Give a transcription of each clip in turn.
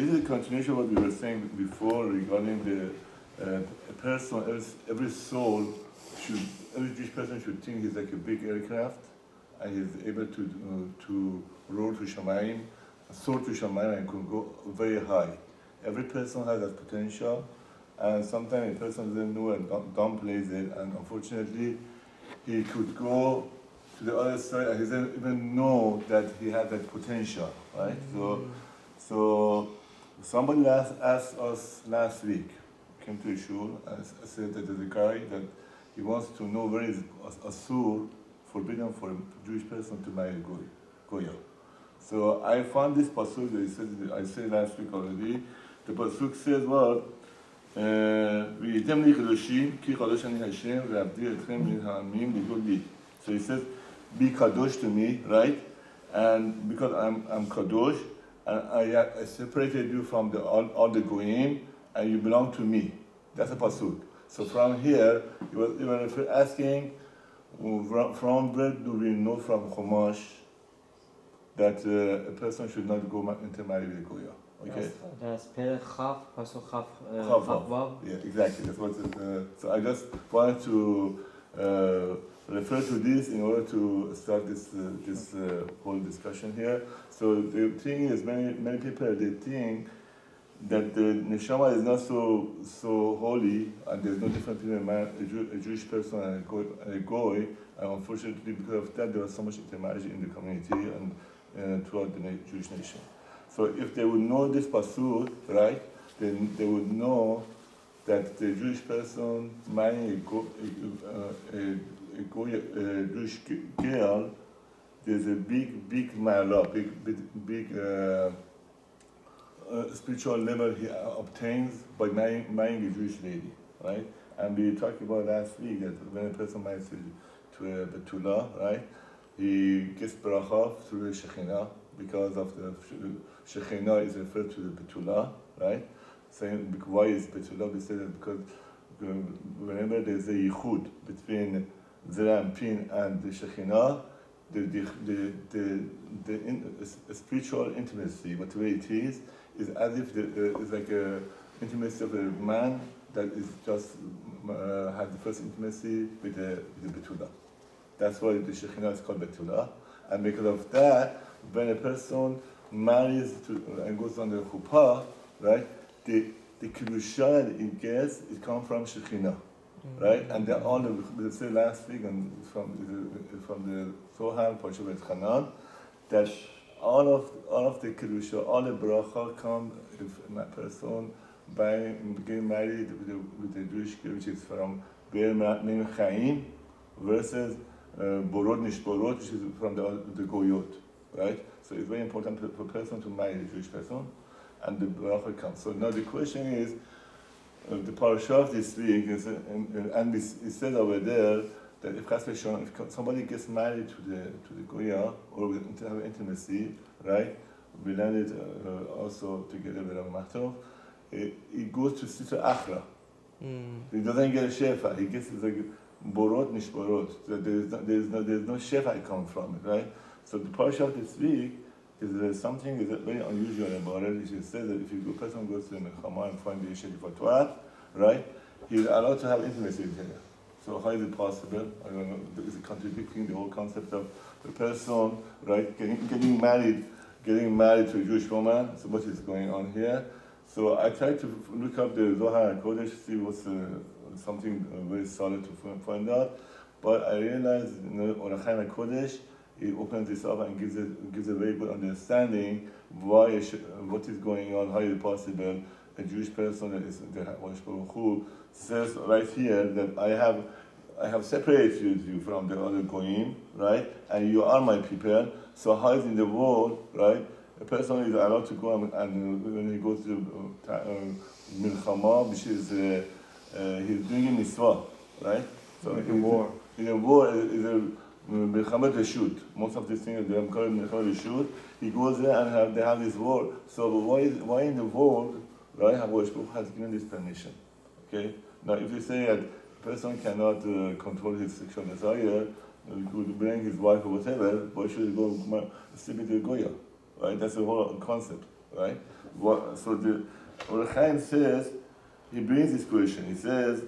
this is a continuation of what we were saying before regarding the person, every soul every Jewish person should think he's like a big aircraft and he's able to roll to Shamayim, soar to Shamayim and can go very high. Every person has that potential, and sometimes a person doesn't know and downplays it, and unfortunately he could go to the other side and he doesn't even know that he had that potential, right? So somebody asked us last week, came to a shul, and said that there's a guy that he wants to know where is Asur, forbidden for a Jewish person to marry a Goya. So I found this pasuk that I said last week already. The pasuk says, well, so he says, be kadosh to me, right? And because I'm kadosh, and I separated you from all the goyim, and you belong to me. That's a pasuk. So from here, you were asking, from where do we know from Chumash that a person should not go intermarry with a Goya? Okay. That's Perek Chav, pasuk Chav Vav. Yeah, exactly. That's what. So I just wanted to refer to this in order to start this whole discussion here. So the thing is, many people they think that the neshama is not so holy, and there's no difference between a Jewish person and a goy. And unfortunately, because of that, there was so much intermarriage in the community and throughout the Jewish nation. So if they would know this pasuk, right, then they would know that the Jewish person marrying a Jewish girl, there's a big ma'ala, big spiritual level he obtains by marrying a Jewish lady, right? And we talked about last week that when a person marries to a Betula, right, he gets bracha through the Shekhinah because of the Shekhinah is referred to the Betula, right? Saying why is Betula? We say that because whenever there's a yichud between Zera and Pin and the Shekhinah, the spiritual intimacy, whatever it is as if it's like a intimacy of a man that is just had the first intimacy with the Betula. That's why the Shekhinah is called Betula. And because of that, when a person marries and goes on the chuppah, right, the kedusha that it gets, it comes from Shekhinah, right? And they're all, we said last week, and from the Zohar, Parshat Chanan, that all of the kedusha, all the bracha come if a person by getting married with a Jewish girl, which is from Be'er Me'im Chaim, versus Borot Nishborot, which is from the Goyot, right? So it's very important for a person to marry a Jewish person, and the bracha comes. So now the question is, the parasha of this week is, and it said over there that if somebody gets married to the Goya or to have intimacy, right? We learned it also together with Rabbi Machtov. It goes to Sitra Achra. He doesn't get a shefa. He gets like borot nishborot. There's no shefa come from it, right? So the parasha this week is something is very unusual about it. It says that if a person goes to the Mechama and finds the Yeshet Fatwa, right, he's allowed to have intimacy with her. So how is it possible? I don't know. Is it contradicting the whole concept of the person, right, getting married to a Jewish woman? So what is going on here? So I tried to look up the Zohar and Hakkadosh, see what's something very solid to find out. But I realized, Orach Chaim Hakkadosh, it opens this up and gives a very good understanding what is going on, how is it possible. A Jewish person that is the Hakadosh who says right here that I have separated you from the other goyim, right? And you are my people. So how is in the world, right? A person is allowed to go and when he goes to milchama, which is he's doing a mitzvah, right? So like a war. In a war is a milchamat reshut. Most of these things they are called milchamat reshut. He goes there and they have this war. So why in the world, right? Hakadosh has given this permission. Okay. Now, if you say that a person cannot control his sexual desire, he could bring his wife or whatever, why should he go sleep with a Goya? right? That's the whole concept, right? So the Or Chaim says, he brings this question. He says,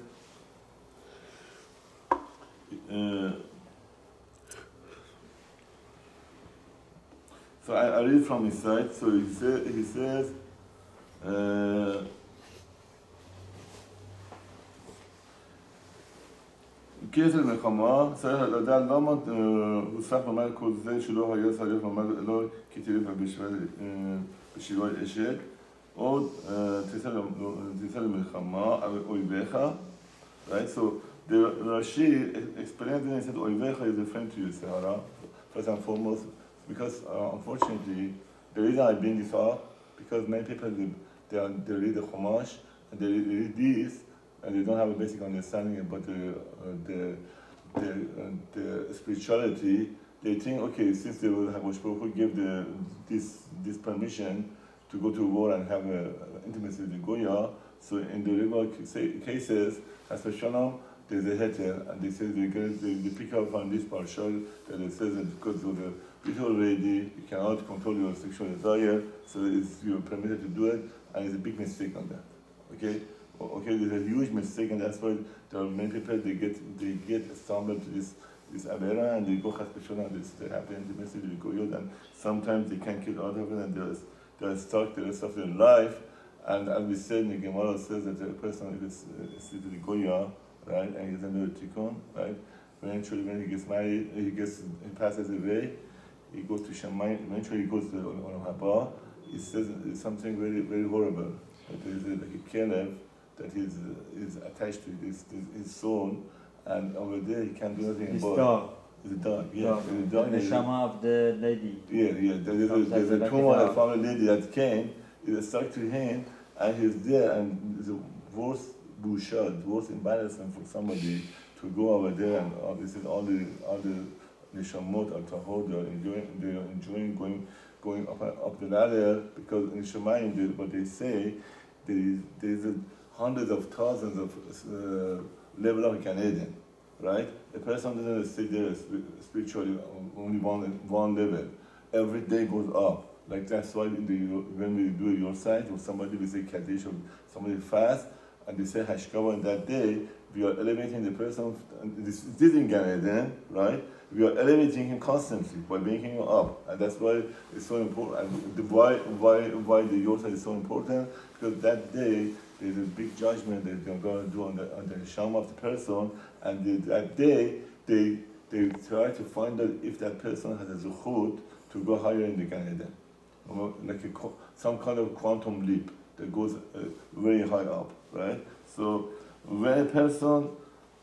so I read from his side. So he says, كيس المقامة صحيح الأداء اللامد وصح ممال كل زي شلوها يصل ممال لو كتير بشلوه الأشياء أو تسال المقامة أو إباحة. Right, so the Rashi explained and said Oivecha is referring to Zohar first and foremost because unfortunately the reason I bring this up because many people they read the Chumash and they read this and they don't have a basic understanding about the spirituality. They think, okay, since the Hakkadosh Baruch Hu gave this permission to go to war and have intimacy with the Goya, so in the regular cases, especially there's a heter, and they say they pick up on this parsha that it says that because of the beautiful lady, you cannot control your sexual desire, so you're permitted to do it, and it's a big mistake on that. Okay, there's a huge mistake, and that's why there are many people they get stumbled to this avera, and they go especially on this they have intimacy with the goyot, and sometimes they can't get out of it, and they're stuck the rest of their life. And as we said, the Gemara says that a person is to the Goya, right, and he's under the tikkun, right. Eventually, when he gets married, he passes away. He goes to Shammai. Eventually, he goes to Olam Haba. He says something very, very horrible. That there is like a kelev that is attached to his soul, and over there he can't do nothing about it. Dog. It's a dog. Yeah, the dog. The neshama of the lady. Yeah. There's a tumor from a lady that came. It was stuck to him, and he's there, and it's the worst bushad, worst embarrassment for somebody to go over there, and obviously all the neshamot are tahor, they're enjoying going up the ladder, because in Shemayim, what they say, there's hundreds of thousands of level of Gan Eden, right? A person doesn't stay there spiritually only one level. Every day goes up. Like that's why when we do your site, or somebody will say Kaddish, or somebody fast, and they say Hashkava on that day, we are elevating the person, this in Gan Eden, right? We are elevating him constantly by bringing him up, and that's why it's so important. And why the Yorta is so important, because that day there's a big judgment that they're going to do on the sham of the person, and that day they try to find out if that person has a zuchut to go higher in the Gan Eden. Like some kind of quantum leap that goes very high up, right? So when a person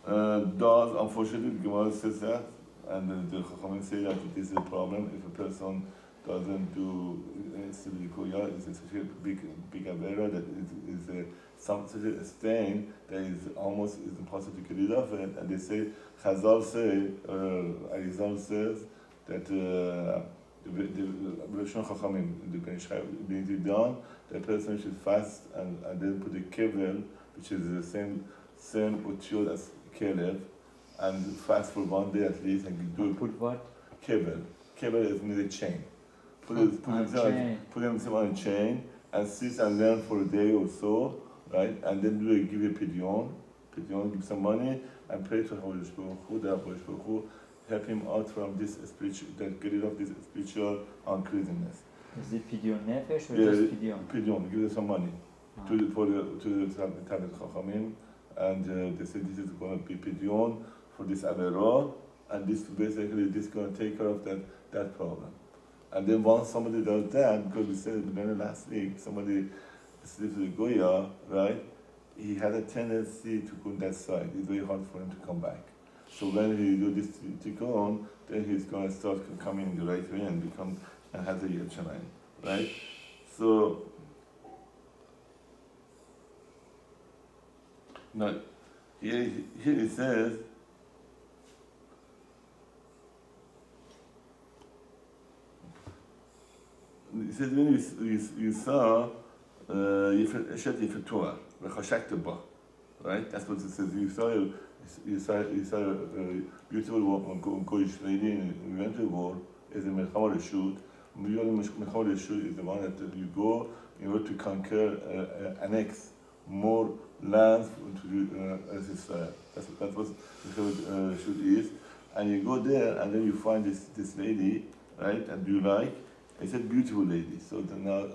does, unfortunately, the Gemara says that, and the Chachamim say that it is a problem if a person doesn't do Sibilikoya. It's such a big avera that is such a stain that is almost impossible to get rid of it. And they say, Chazal say, Arizal says that the Roshon Chachamim, the brings it down, the person should fast and then put a kevel, which is the same otiot as kelev, and fast for 1 day at least, and do put what? Kevel. Kevel is means a chain. Put himself on a chain and sit and learn for a day or so, right? And then give a pidyon, give some money, and pray to Hakkadosh Baruch Hu, that Hakkadosh Baruch Hu help him out from this spiritual, that get rid of this spiritual uncleanness. Is it pidyon nefesh or just pidyon? Pidyon, give them some money to the Talmid Chachamim, and they say this is going to be pidyon for this avera, and this is going to take care of that problem. And then once somebody does that, because we said at the very last week, somebody sleeps with Goya, right? He had a tendency to go on that side. It's very hard for him to come back. So when he do this tikkun, then he's going to start coming the right way and has a Yad Shamayim, right? So now here he says, when you saw Yifetoah, right? That's what it says. You saw a beautiful woman, Goyish lady, and we went to war, as a Melchama Reshut, Shiurim Lectures is the one that you go in order to conquer, annex more lands as Israel. That's what the Shiur is. And you go there, and then you find this lady, right? And you like, it's a beautiful lady. So then now,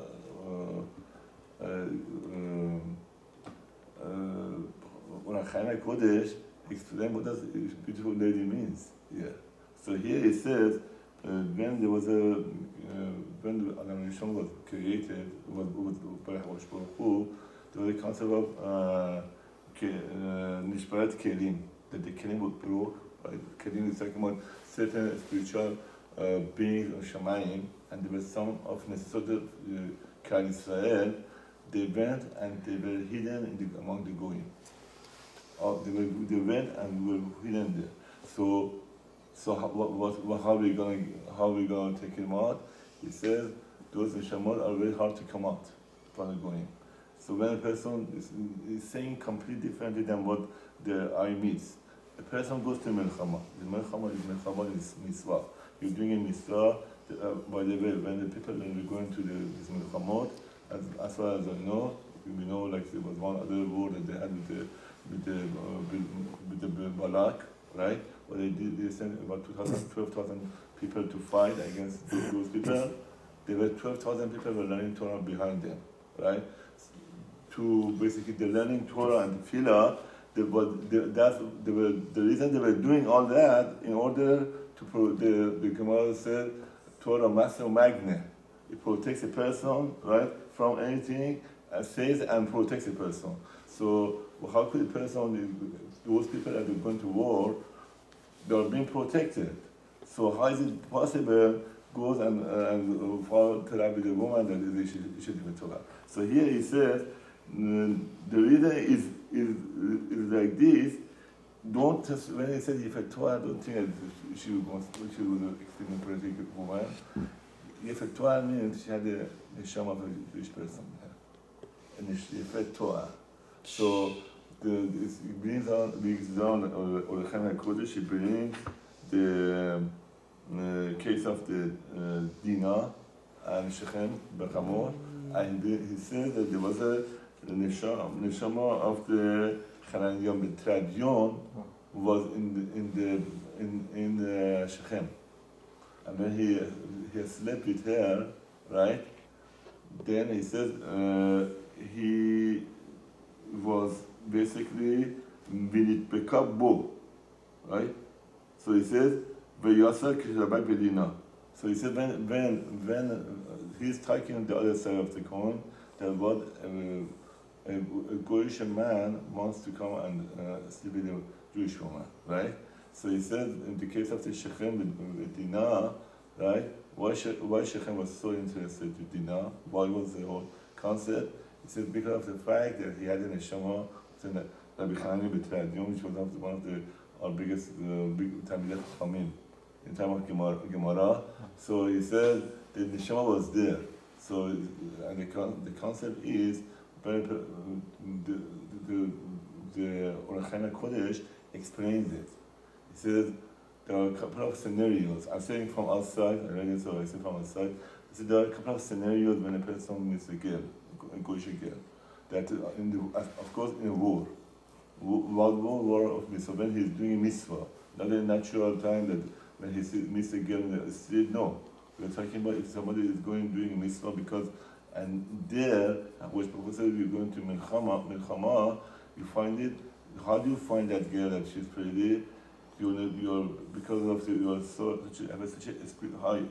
when Hakkadosh explain what does beautiful lady means here. So here it says, when there was when the Adam Rishon was created, was by Hakkadosh Baruch Hu, there was a concept of Nishbarat Kelim, that the Kelim would broke. Right? Kelim is talking about certain spiritual beings of Shamayim, and there was some of Nesod Kal Israel. They went and they were hidden among the Goyim. They went and were hidden there. So how we gonna take him out? He says those neshamot are very hard to come out from the Goyim. So when a person is saying completely differently than what the eye meets, a person goes to Melchama. The Melchama is mitzvah. You're doing a mitzvah. By the way, when the people are going to this Melchamot, as far as I know, we know like there was one other war that they had with the Balak, right? What they sent about 12,000 people to fight against those people. There were 12,000 people were learning Torah behind them, right? To basically the learning Torah and the Tefillah, the reason they were doing all that in order to the Gemara said Torah master magnet. It protects a person, right, from anything, says and protects a person. So how could a person, those people that are going to war, they are being protected. So how is it possible goes and follow Torah with a woman that is should Torah? So here he says the reason is like this. Don't just, when he said if a Torah, don't think that she was an extremely protected woman. If a Torah means she had a neshama of a Jewish person, and if a Torah. So it brings down or the Hakkadosh, she brings the case of the Dinah and Shechem Bechamor, and he said that there was a neshama of the Hananiah Betradion was in the Shechem, and when he slept with her, right? Then he says he was basically Vinit Bekabo, right? So he says Vayasa Kishabak Bedina. So he said when he's talking on the other side of the coin, that what a Goyish man wants to come and sleep with a Jewish woman, right? So he said in the case of the Shechem with Dinah, right? Why Shechem was so interested with Dinah? Why was the whole concept? He said because of the fact that he had a neshama, Rabbi Hanani Betradion, which was one of our biggest big Talmidei Chachamim in time of Gemara. So he said the neshama was there. So and the concept is the Orach Kodesh explains it. He says there are a couple of scenarios. I'm saying from outside, I read it, so I say from outside. He said there are a couple of scenarios when a person meets a girl, a Goyish girl. That of course in a war of mitzvah, when he's doing a mitzvah, not a natural time that when he meets a girl in the street, no. We're talking about if somebody is doing a mitzvah because, and there, which Professor, you're going to Melchama, you find it, how do you find that girl that she's pretty? You're because of you have such a high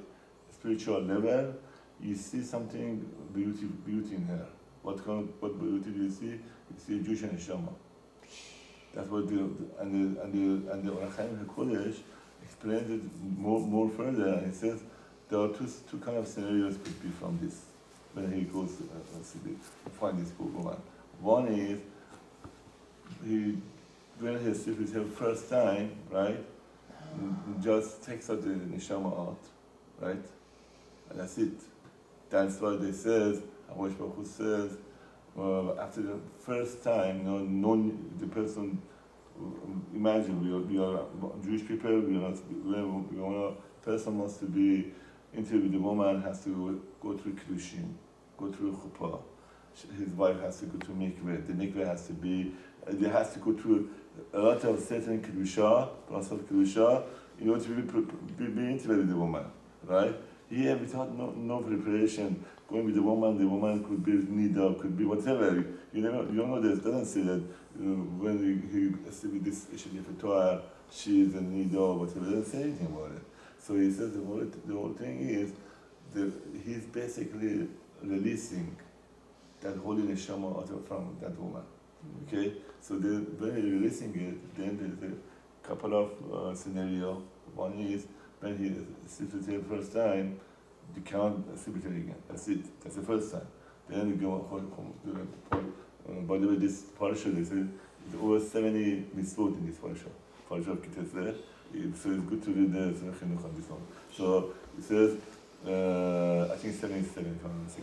spiritual level, you see something beauty in her. What beauty do you see? You see a Jewish neshama. That's what the Orach Kodesh explains it more further, and he says there are two kind of scenarios could be from this when he goes to find this woman. One is when he sleeps with her first time, right? Just takes out the neshama out, right? And that's it. That's why they says, Hakkadosh Baruch Hu says, after the first time, the person. Imagine we are Jewish people. Person wants to be into the woman has to go through Kiddushin, go through Chuppah. His wife has to go to mikveh. The mikveh has to be, they has to go through a lot of certain Kiddusha, process of Kiddusha, in order to be intimate with the woman, right? Here, without no preparation, going with the woman could be nida, could be whatever. You don't know this. It doesn't say that when he see with this Torah, she is a nida or whatever. It doesn't say anything about it. So he says the whole thing is he's basically releasing that holy neshama out from that woman. Okay, so when he's releasing it, then there's a couple of scenarios. One is when he sleeps with her first time, you cannot sleep with her again. That's it. That's the first time. Then you go home. By the way, this parasha, they say it's over 70 mitzvot in this parasha. Parasha of Kitesler. So it's good to read the chinuch on this one. So it says, I think 77,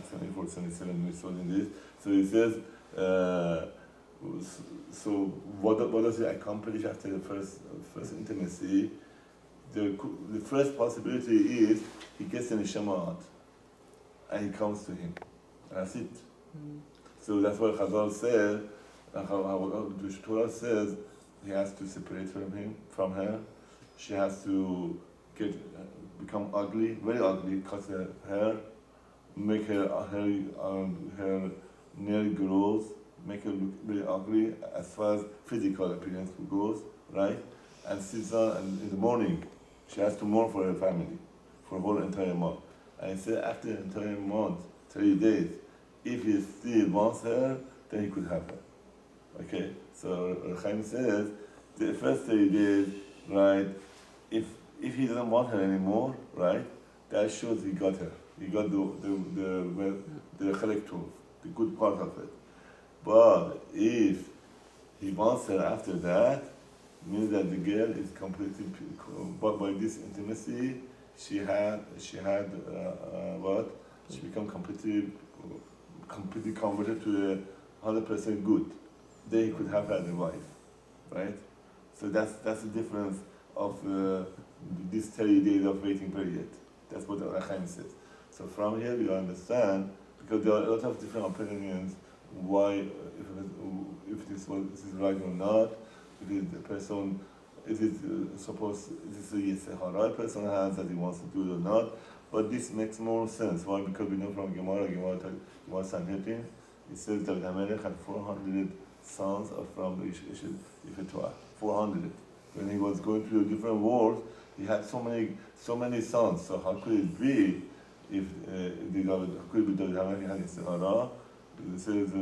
74, 77 mitzvot in this. So it says, so what does it accomplish after the first intimacy? The first possibility is he gets the neshama out and he comes to him. And that's it. So that's what Chazal said, how the Torah says he has to separate from her. She has to become ugly, very ugly, cut her hair, make her nail grows, make her look very ugly as far as physical appearance goes, right? And sits down, and in the morning, she has to mourn for her family for a whole entire month. And he said after the entire month, 30 days, if he still wants her, then he could have her. Okay? So Chaim says, the first 30 days, right, if he doesn't want her anymore, right, that shows he got her. He got the chelek tov, the good part of it. But if he wants her after that, means that the girl is completely, but by this intimacy, she had what? She become completely converted to 100% good. Then he could have her as a wife, right? So that's the difference of this 30 days of waiting period. That's what Chaim says. So from here we understand, because there are a lot of different opinions why, if this is right or not. If the person, is it supposed, is it a Zohar person has that he wants to do it or not? But this makes more sense. Why? Because we know from Gemara Sanhedrin, it says that Amelech had 400 sons from the Ifetuah. 400. When he was going through different wars, he had so many sons. So how could it be if David Hamelech had a Zohar? It says, I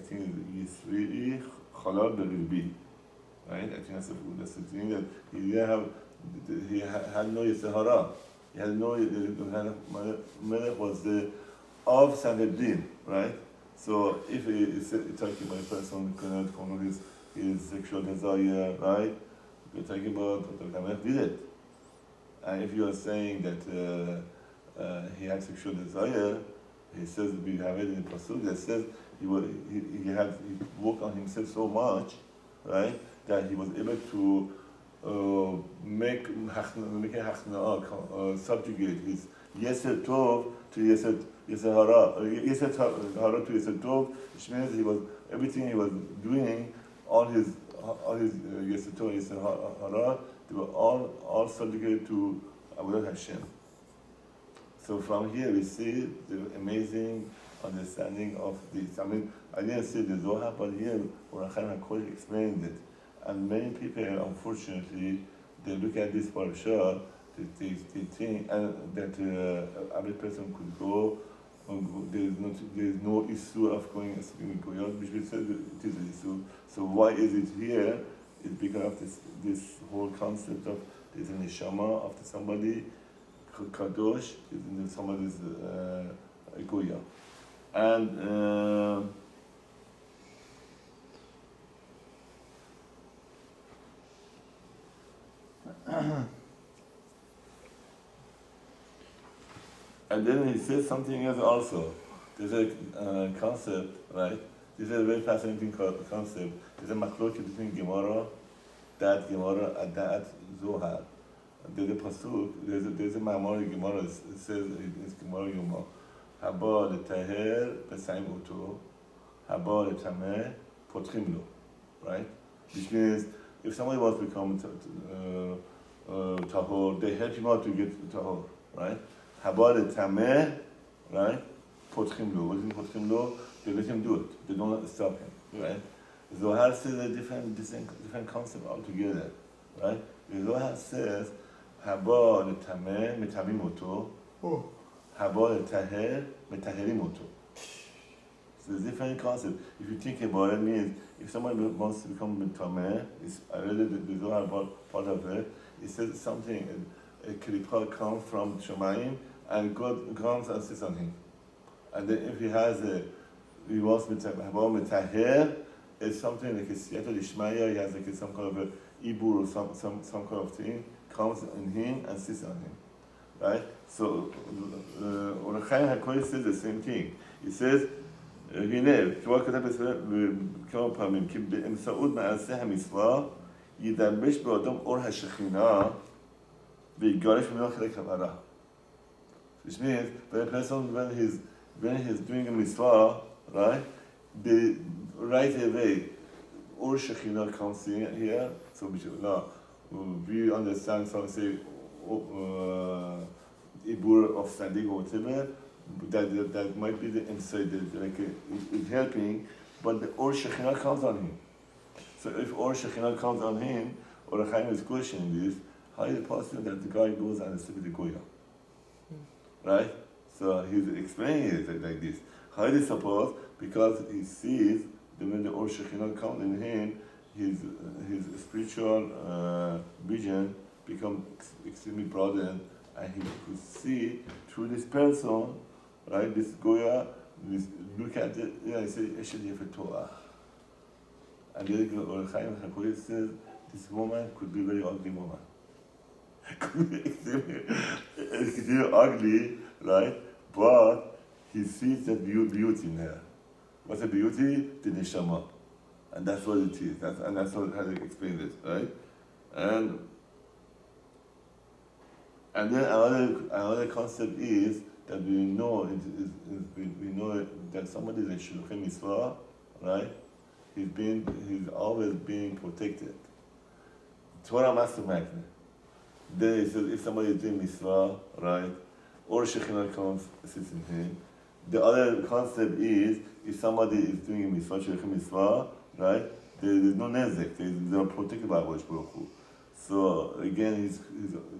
think it's really Chalal Berilbi, right? I think that's the thing that he had no Yitzhara. He had no, Melech was the of Sanhedrin, right? So if he is talking about a person who cannot control his sexual desire, right? We're talking about what Melech did it. And if you are saying that he had sexual desire, he says, we have it in the Pasuk that says he worked on himself so much, right, that he was able to make a hachna'ah, subjugate his Yeser Tov to Yeser Hara. Yeser Hara to Yeser Tov, which means everything he was doing, all his Yeser Tov, Yeser Hara, they were all subjugated to Avodat Hashem. So from here we see the amazing understanding of this. I mean, I didn't see the Zohar, but here Ohr HaChaim HaKodesh explained it. And many people, unfortunately, they look at this parasha, they think that every person could go. There's no issue of going and sleeping with Goyot, which we said it is an issue. So why is it here? It's because of this whole concept of there's a neshama of somebody, Hakkadosh, is somebody's Goyah. And and then he says something else also. There's a concept, right? This is a very fascinating concept. There's a machloket between Gemara, that Gemara, and that Zohar. there's a pasuk, there's a Mamor Gemara. It says it's Gemara Yoma. Haba letaher b'saim uto, haba letameh potchim lo. Right? Which means if somebody wants to become tahor, they help him out to get tahor. Right? Haba letameh, right? Potchim lo. What is potchim lo? They let him do it. They don't stop him. Right? Zohar says a different concept altogether. Right? The Zohar says haba letameh metamim oto. Haba letaher metaherim oto. So it's a different concept. If you think about it, means if somebody wants to become metameh, I read the Zohar about part of it. It says something. A klipa comes from Shemayim and God comes and sits on him. And then if he wants haba metaher, it's something like a siyata d'ishmaya. He has like some kind of a ibur or some kind of thing comes in him and sits on him. Right? So, Orachaim HaKodesh says the same thing. He says, הנה, כמו כתב בספר כמה פעמים, כי באמצעות מעשה המצווה ידבש באדם אור השכינה ויגרש ממנו חלק הרע. Which means, when a person, when he's doing a mitzvah, right, right away, Or Shekhinah comes in here, so we understand some say Ibur of standing or whatever, that might be the inside, like it's helping, but the Or Shekhinah comes on him. So if Or Shekhinah comes on him, or Chaim is questioning this, how is it possible that the guy goes and sleeps with the Goya? Right? So he's explaining it like this. How is it supposed? Because he sees that when the Or Shekhinah comes in him, his spiritual vision becomes extremely broadened, and he could see through this person, right? This Goya, look at it, he says, Eshel Yefet Torah. And the Or Chaim HaKodesh says, this woman could be a very ugly woman. Could be extremely ugly, right? But he sees the beauty in her. What's the beauty? The neshama. And that's what it is. And that's how they explain this, right? And then another concept is that we know we know that somebody is a shluchei mitzvah, right? He's always being protected. Torah master magnet. Then it says if somebody is doing mitzvah, right, or Shekhinah comes sits in him. The other concept is if somebody is doing a mitzvah, shluchei mitzvah, right, there's no nezek. They are protected by Hakadosh Baruch Hu. So again, his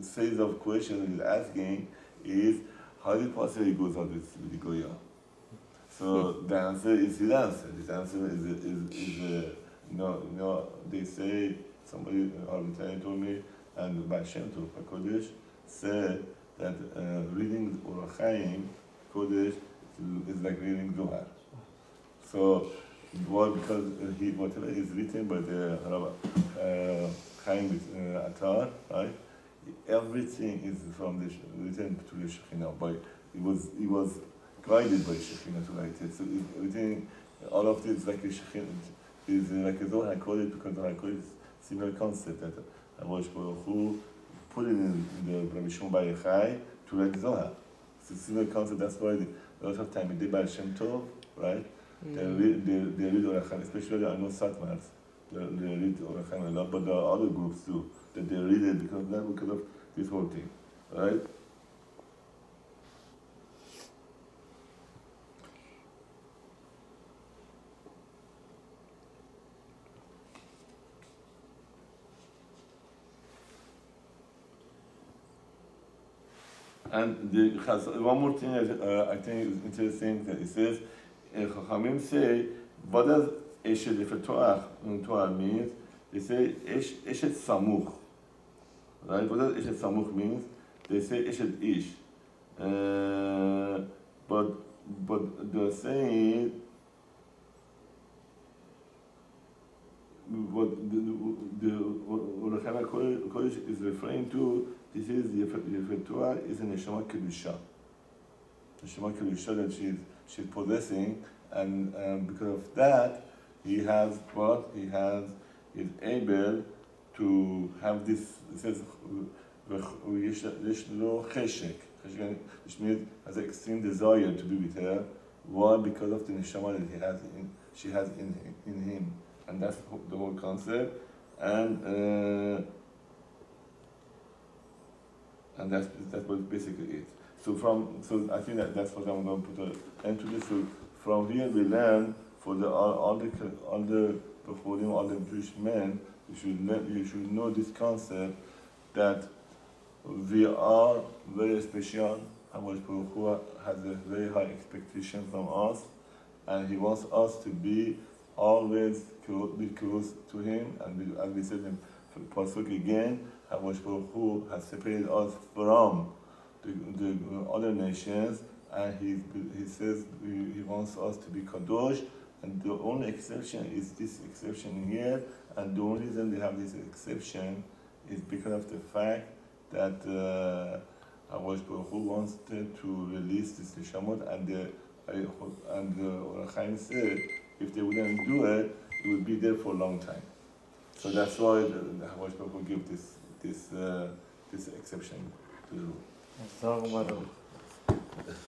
series of questions he's asking is how is it possible he goes out with the Goya? So the answer is his answer. His answer is no. They say somebody arbitrarily told me, and by Shem Tov Hakkadosh said that reading Or Chaim Kodesh is like reading Zohar. So why? Because whatever is written by the Chaim Atar, right? Everything is from the written to the Shekhinah. He was guided by Shekhinah to write it. So everything, all of this like a Shekhinah is like a Zohar HaKodesh, because Zohar HaKodesh is similar concept that Hakadosh Baruch Hu put it in the Rabbi Shimon Bar Yochai to write Zohar. It's a similar concept. That's why a lot of time they by Shem Tov, right? They read Or Chaim, especially I know Satmars. They read Or Chaim a lot, but there are other groups too that they read it because of this whole thing, right? And one more thing I think is interesting that it says, Chachamim say, what does Eshel Yefet Torah means? They say Eshet Samuch. Right? What does Eshet Samuch means? They say Eshet Ish. But they're saying what the Orachaim HaKodesh is referring to. This is Yefet Torah is a neshama kedusha. Neshama kedusha that she's possessing, and because of that, he has what? He is able to have this. It says ויש לו חשק, which means has an extreme desire to be with her. Why? Because of the neshama that she has in him, and that's the whole concept. And that's what basically it. So I think that's what I'm going to put an end to this. So from here we learn for all the Bechorim, all the Jewish men, you should know this concept that we are very special. Hakadosh Baruch Hu has a very high expectation from us, and He wants us to be always close to Him. And as we said in the pasuk again, Hakadosh Baruch Hu has separated us from the other nations, and He says He wants us to be Kadosh. And the only exception is this exception here, and the only reason they have this exception is because of the fact that Hakadosh Baruch Hu wanted to release this neshamot, and the Ohr HaChaim said if they wouldn't do it, it would be there for a long time. So that's why the Hakadosh Baruch Hu gave this exception to the rule.